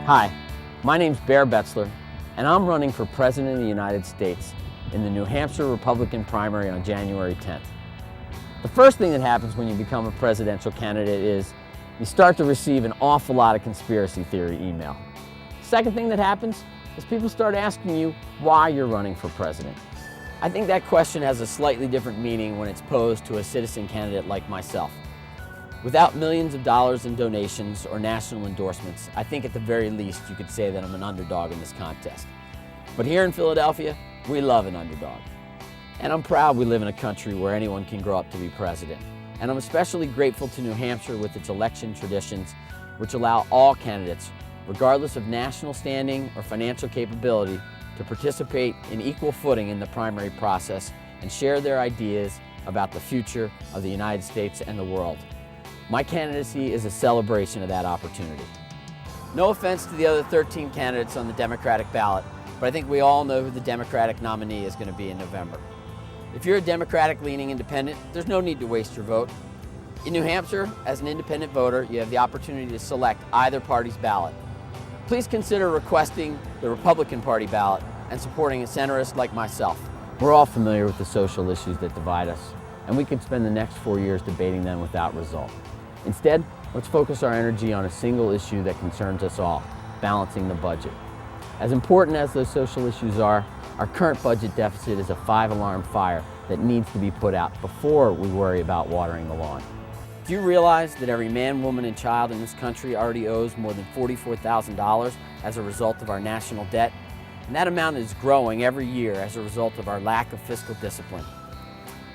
Hi, my name's BETZLER, and I'm running for President of the United States in the New Hampshire Republican Primary on January 10th. The first thing that happens when you become a presidential candidate is you start to receive an awful lot of conspiracy theory email. Second thing that happens is people start asking you why you're running for president. I think that question has a slightly different meaning when it's posed to a citizen candidate like myself. Without millions of dollars in donations or national endorsements, I think at the very least you could say that I'm an underdog in this contest. But here in Philadelphia, we love an underdog. And I'm proud we live in a country where anyone can grow up to be president. And I'm especially grateful to New Hampshire with its election traditions, which allow all candidates, regardless of national standing or financial capability, to participate in equal footing in the primary process and share their ideas about the future of the United States and the world. My candidacy is a celebration of that opportunity. No offense to the other 13 candidates on the Democratic ballot, but I think we all know who the Democratic nominee is going to be in November. If you're a Democratic-leaning independent, there's no need to waste your vote. In New Hampshire, as an independent voter, you have the opportunity to select either party's ballot. Please consider requesting the Republican Party ballot and supporting a centrist like myself. We're all familiar with the social issues that divide us, and we could spend the next 4 years debating them without result. Instead, let's focus our energy on a single issue that concerns us all, balancing the budget. As important as those social issues are, our current budget deficit is a 5-alarm fire that needs to be put out before we worry about watering the lawn. Do you realize that every man, woman, and child in this country already owes more than $44,000 as a result of our national debt? And that amount is growing every year as a result of our lack of fiscal discipline.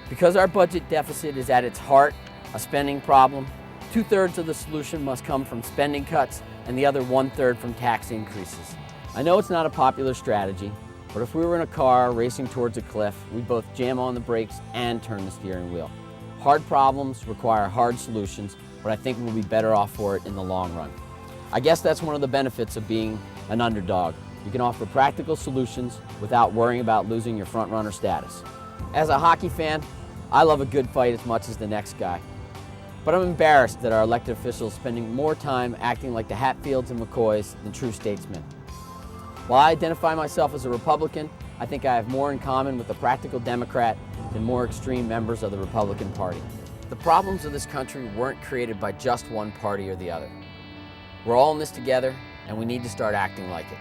Because our budget deficit is at its heart a spending problem, 2/3 of the solution must come from spending cuts and the other 1/3 from tax increases. I know it's not a popular strategy, but if we were in a car racing towards a cliff, we'd both jam on the brakes and turn the steering wheel. Hard problems require hard solutions, but I think we'll be better off for it in the long run. I guess that's one of the benefits of being an underdog. You can offer practical solutions without worrying about losing your front-runner status. As a hockey fan, I love a good fight as much as the next guy. But I'm embarrassed that our elected officials are spending more time acting like the Hatfields and McCoys than true statesmen. While I identify myself as a Republican, I think I have more in common with the practical Democrat than more extreme members of the Republican Party. The problems of this country weren't created by just one party or the other. We're all in this together, and we need to start acting like it.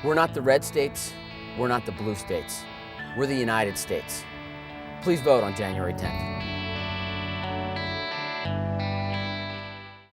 We're not the red states, we're not the blue states. We're the United States. Please vote on January 10th.